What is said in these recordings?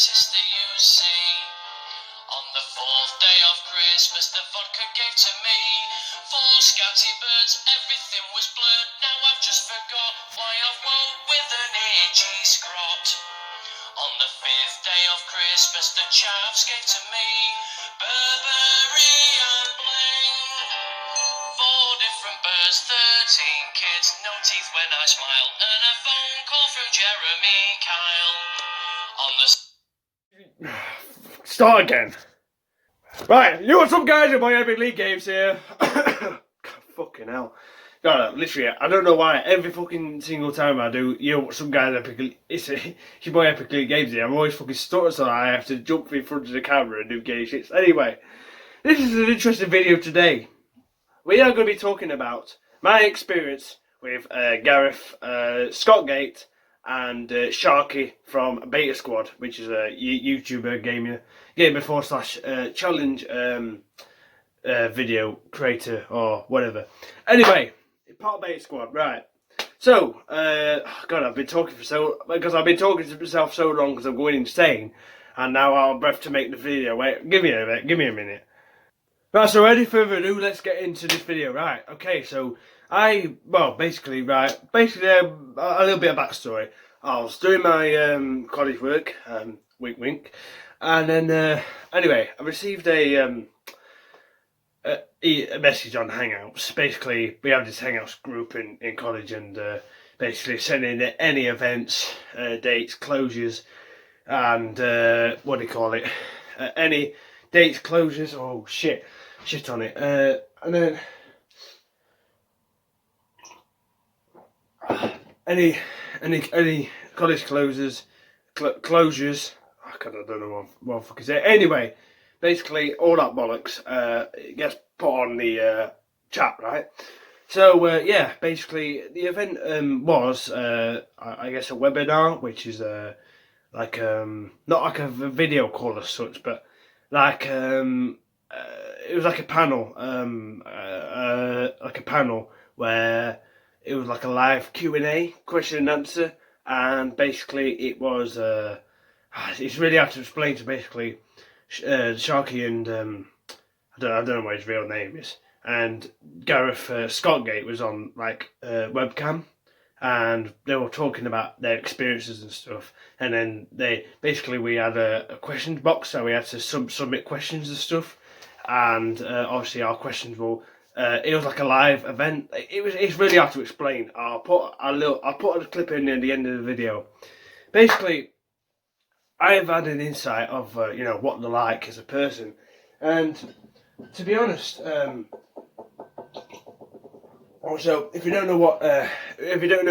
sister, you see. On the fourth day of Christmas, the vodka gave to me 4 scouty birds, everything was blurred. Now I've just forgot why I've woke with an itchy scrot. On the 5th day of Christmas, the chaps gave to me Burberry and bling. 4 different birds, 13 kids, no teeth when I smile, and a phone call from Jeremy Kyle. On the Start again. Right, you want some guys in my Epic League games here? God, fucking hell. God, literally, I don't know why every fucking single time I do, you know, some guys Epic, it's your boy Epic League games here. I'm always fucking stuck, so I have to jump in front of the camera and do gay shits. Anyway, this is an interesting video today. We are going to be talking about my experience with Gareth, southgate, and Sharky from Beta Squad, which is a YouTuber gamer / challenge video creator or whatever. Anyway, part of Beta Squad, right? So, God, I've been talking to myself so long because I'm going insane, and now I'm breath to make the video. Wait, give me a minute. Right, so any further ado, let's get into this video. Right, okay, so basically a little bit of backstory. I was doing my college work, wink wink, and then anyway, I received a message on Hangouts. Basically, we have this Hangouts group in college, and basically sending any events, dates, closures, and what do you call it? Any dates, closures. Oh shit on it. And then any college closures. Oh, God, I don't know what the fuck is it. Anyway, basically all that bollocks it gets put on the chat, right? So yeah, basically the event was I guess a webinar, which is like not like a video call as such, but like it was like a panel, where it was like a live Q&A, question and answer, and basically it was it's really hard to explain. To basically Sharky and I don't know what his real name is, and Gareth southgate was on like webcam, and they were talking about their experiences and stuff. And then we had a questions box, so we had to submit questions and stuff. And obviously our questions will. It was like a live event. It's really hard to explain. I'll put a clip in at the end of the video. Basically, I've had an insight of what they're like as a person, and to be honest, also if you don't know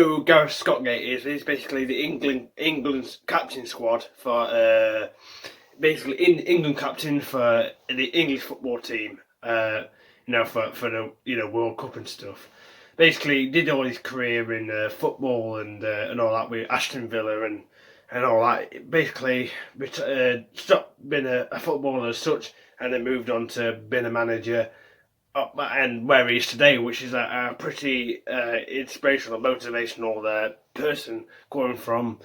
who Gareth southgate is, he's basically the England's captain squad for basically England captain for the English football team. For the World Cup and stuff. Basically, did all his career in football and all that with Aston Villa and all that. Basically, stopped being a footballer as such, and then moved on to being a manager, and where he is today, which is a pretty inspirational, motivational person. Going from,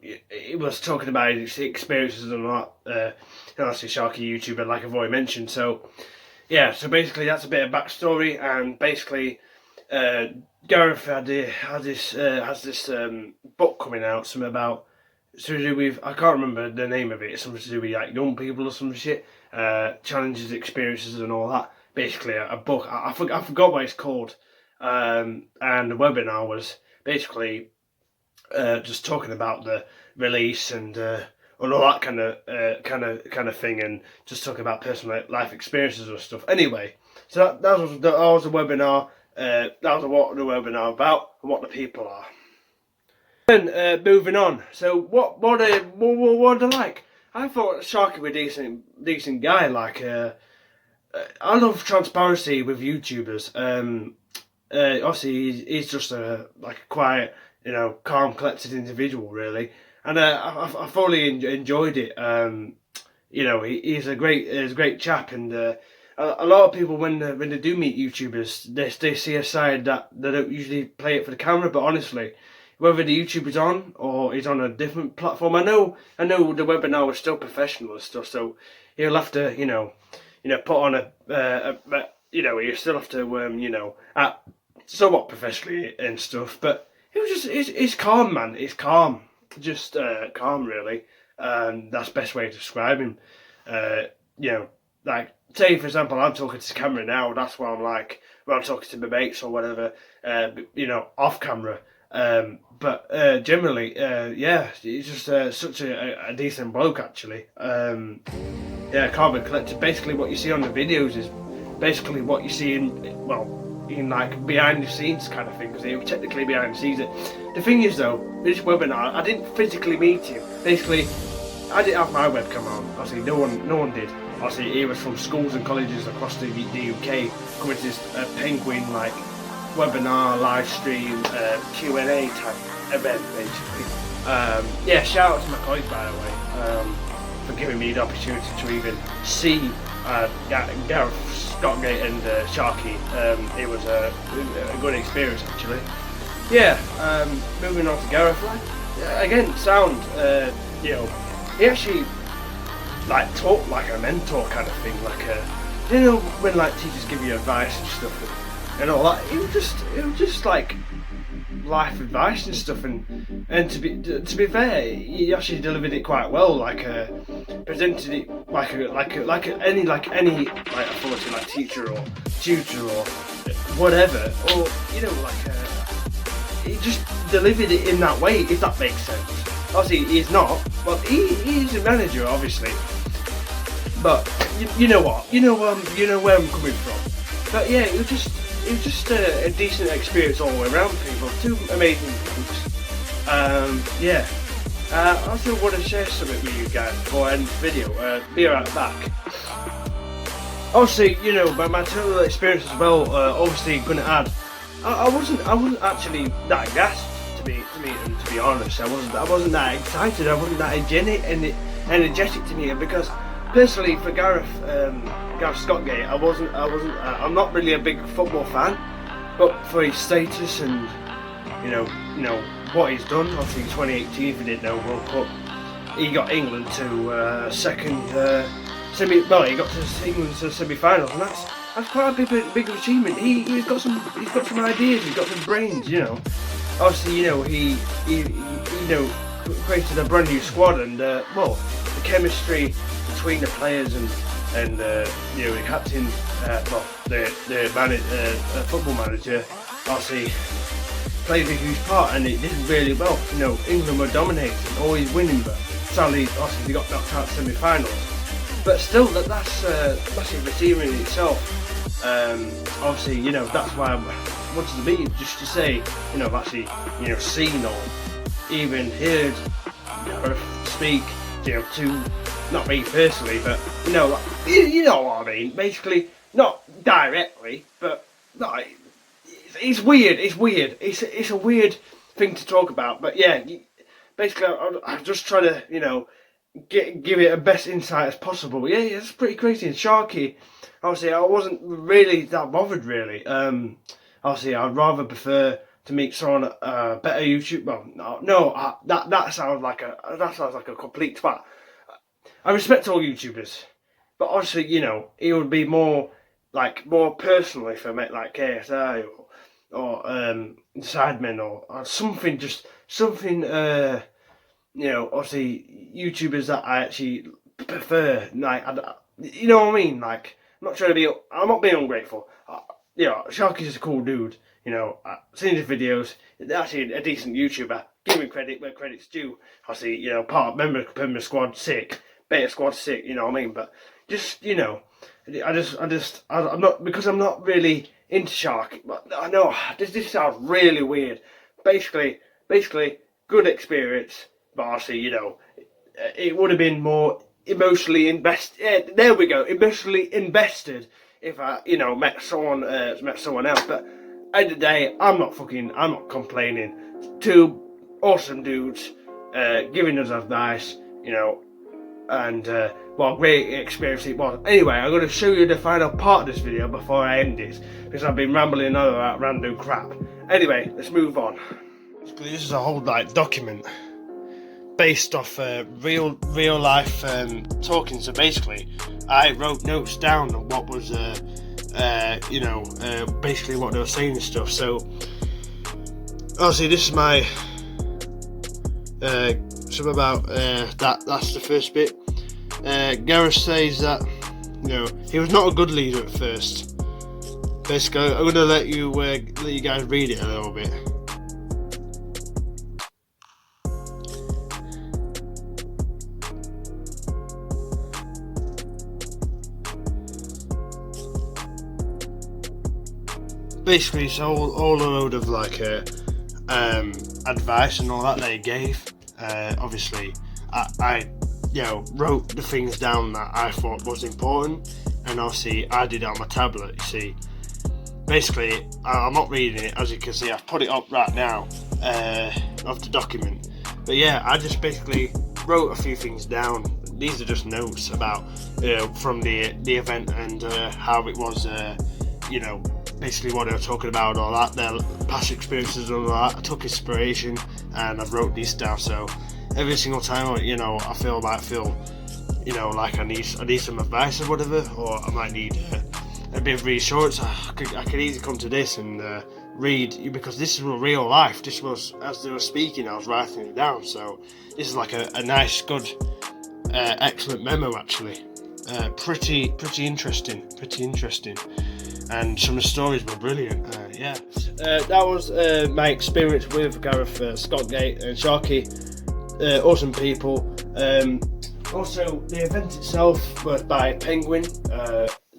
he was talking about his experiences and all that. Obviously, Sharky YouTuber, like I've already mentioned. So. Yeah, so basically that's a bit of backstory, and basically Gareth has this book coming out, something to do with, I can't remember the name of it, it's something to do with like young people or some shit, challenges, experiences and all that. Basically a book, I forgot what it's called, and the webinar was basically just talking about the release and all that kind of thing, and just talking about personal life experiences and stuff. Anyway, so that was the webinar. That was what the webinar about and what the people are. Then moving on. So what I like? I thought Sharky was a decent guy. Like I love transparency with YouTubers. Obviously he's just a quiet, calm, collected individual, really. And I thoroughly enjoyed it. He's a great chap, and a lot of people when they do meet YouTubers, they see a side that they don't usually play it for the camera. But honestly, whether the YouTube is on or he's on a different platform. I know the webinar was still professional and stuff, so he'll have to, put on you still have to, act somewhat professionally and stuff. But it was just, it's calm, man. It's calm, just calm, really. That's the best way to describe him. Like, say for example, I'm talking to the camera now. That's what I'm like when I'm talking to my mates or whatever. Off camera. But generally, he's just such a decent bloke, actually. Calm and collected. Basically, what you see on the videos is basically what you see in like behind the scenes kind of thing, because it was technically behind the scenes. The thing is though, this webinar, I didn't physically meet him. Basically, I didn't have my webcam on. Obviously, no one did. Obviously, he was from schools and colleges across the UK coming to this penguin like webinar, live stream, Q&A type event, basically. Shout out to my colleagues, by the way, for giving me the opportunity to even see Gareth, Southgate and Sharky. It was a good experience, actually. Moving on to Gareth, again, sound, he actually like talked like a mentor kind of thing, like when like teachers give you advice and stuff and all that. It was just like life advice and stuff, and to be fair, he actually delivered it quite well. Like presented it like any authority, like teacher or tutor or whatever, or he just delivered it in that way, if that makes sense. Obviously, he's not. Well, he's a manager, obviously. But you know what? You know where I'm coming from. But yeah, it was just a decent experience all the way around. People, two amazing folks. I also want to share something with you guys before I end the video. Be right back. Obviously, my total experience as well. Obviously, going to add. I wasn't actually that gassed to be honest. I wasn't that excited. I wasn't that energetic to me, because personally for Gareth Southgate, I'm not really a big football fan, but for his status and what he's done. Obviously in 2018, if you didn't know, World Cup, he got England to second he got to England to semi-finals, and that's quite a big achievement. He's got some ideas, he's got some brains, Obviously, he created a brand new squad, and the chemistry between the players and the captain, the football manager, obviously played a huge part, and it did really well. England were dominating, always winning, but sadly, obviously, they got knocked out semi-finals. But still, that's a massive achievement in itself. Obviously, that's why I wanted to be, just to say, I've actually, seen or even heard speak, to, not me personally, but, you know what I mean. Basically, not directly, but, no, it's weird, it's a weird thing to talk about, but yeah, basically, I'm just trying to, give it a best insight as possible. But yeah, it's pretty crazy. And Sharky, obviously, I wasn't really that bothered, really. Obviously, I'd rather prefer to meet someone better YouTube. Well, no, that sounds like a complete twat. I respect all YouTubers, but obviously, it would be more personal if I met like KSI or Sidemen or something, obviously YouTubers that I actually prefer, you know what I mean? I'm not being ungrateful. Sharky's a cool dude. I've seen his videos. Actually, a decent YouTuber. Give him credit where credit's due. Obviously, part of member squad sick, beta squad sick. You know what I mean? But I'm not, because I'm not really into Sharky. But I know this sounds really weird. Basically, good experience. But obviously, it would have been more emotionally invested. Yeah, there we go. Emotionally invested if I, met someone else. But at the end of the day, I'm not complaining. Two awesome dudes, giving us advice, and what a great experience it was. Anyway, I'm going to show you the final part of this video before I end this, because I've been rambling on about random crap. Anyway, let's move on. Basically, this is a whole like document based off real life talking. So basically, I wrote notes down on what was basically what they were saying and stuff. So obviously, this is my something about that's the first bit. Gareth says that he was not a good leader at first. Basically, I'm gonna let you guys read it a little bit. Basically, it's all a load of like advice and all that they gave. Obviously, I wrote the things down that I thought was important, and obviously I did it on my tablet. You see, basically I'm not reading it, as you can see. I've put it up right now of the document. But yeah, I just basically wrote a few things down. These are just notes about from the event and how it was. Basically what they were talking about, all that, their past experiences and all that. I took inspiration and I've wrote these down. So every single time, I feel like I need some advice or whatever, or I might need a bit of reassurance. I could easily come to this and read, because this is real life. This was, as they were speaking, I was writing it down. So this is like a nice, good, excellent memo actually. Pretty interesting. And some of the stories were brilliant. That was my experience with Gareth, Southgate and Sharky. Awesome people. Also, the event itself was by Penguin.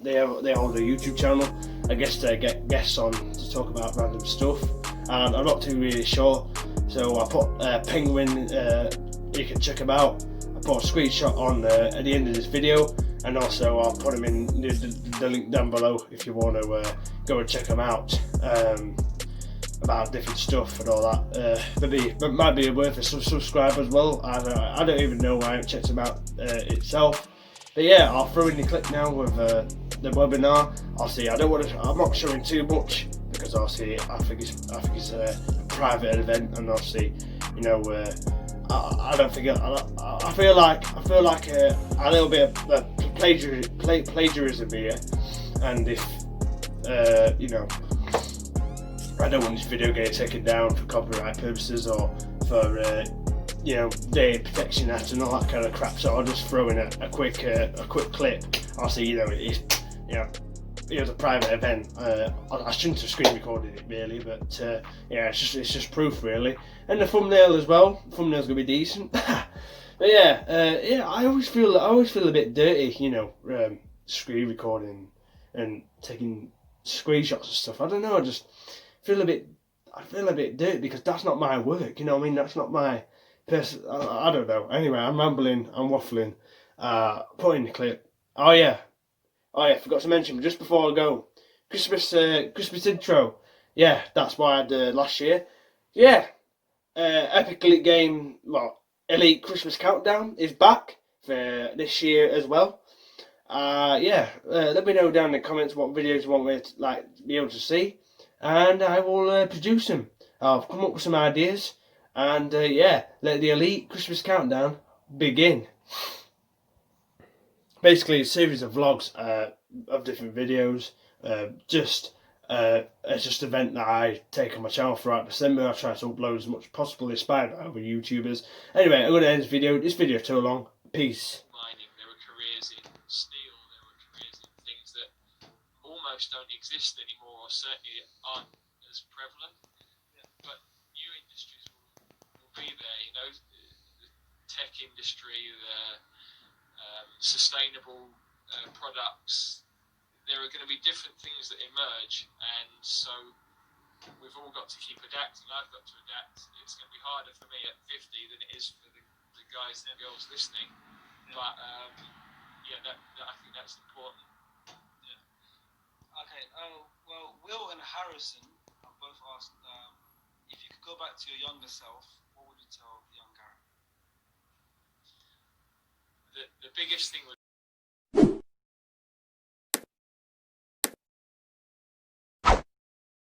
They hold a YouTube channel. I guess they get guests on to talk about random stuff. And I'm not too really sure. So I put Penguin. You can check them out. I put a screenshot on at the end of this video. And also I'll put them in the link down below if you want to go and check them out about different stuff and all that. But might be worth a subscribe as well. I don't even know why I haven't checked them out itself. But yeah, I'll throw in the clip now with the webinar. I'm not showing too much because obviously I think it's a private event, and obviously I don't think I feel like a little bit of plagiarism here, and if I don't want this video getting taken down for copyright purposes or for Data Protection Act and all that kind of crap, so I'll just throw in a quick clip. Obviously, it was a private event. I shouldn't have screen recorded it really, but it's just proof really. And the thumbnail as well. The thumbnail's gonna be decent. But I always feel a bit dirty, screen recording and taking screenshots and stuff. I don't know. I just feel a bit dirty because that's not my work. You know what I mean? That's not my person. I don't know. Anyway, I'm rambling. I'm waffling. Put in the clip. Oh yeah, forgot to mention just before I go, Christmas intro. Yeah, that's what I had last year. Yeah, Epic Elite Game. Well, Elite Christmas Countdown is back for this year as well. Let me know down in the comments what videos you want me to be able to see, and I will produce them. I'll come up with some ideas, and let the Elite Christmas Countdown begin. Basically, a series of vlogs of different videos. It's just an event that I take on my channel throughout December. I try to upload as much as possible, inspired by other YouTubers. Anyway, I'm going to end this video. This video too long. Peace. Mining, there were careers in steel, there were careers in things that almost don't exist anymore, or certainly aren't as prevalent. But new industries will be there, the tech industry, the sustainable products. There are going to be different things that emerge, and so we've all got to keep adapting. I've got to adapt. It's going to be harder for me at 50 than it is for the guys and girls listening. But I think that's important. Yeah. Okay. Well, Will and Harrison have both asked if you could go back to your younger self, what would you tell the young Gareth? The biggest thing would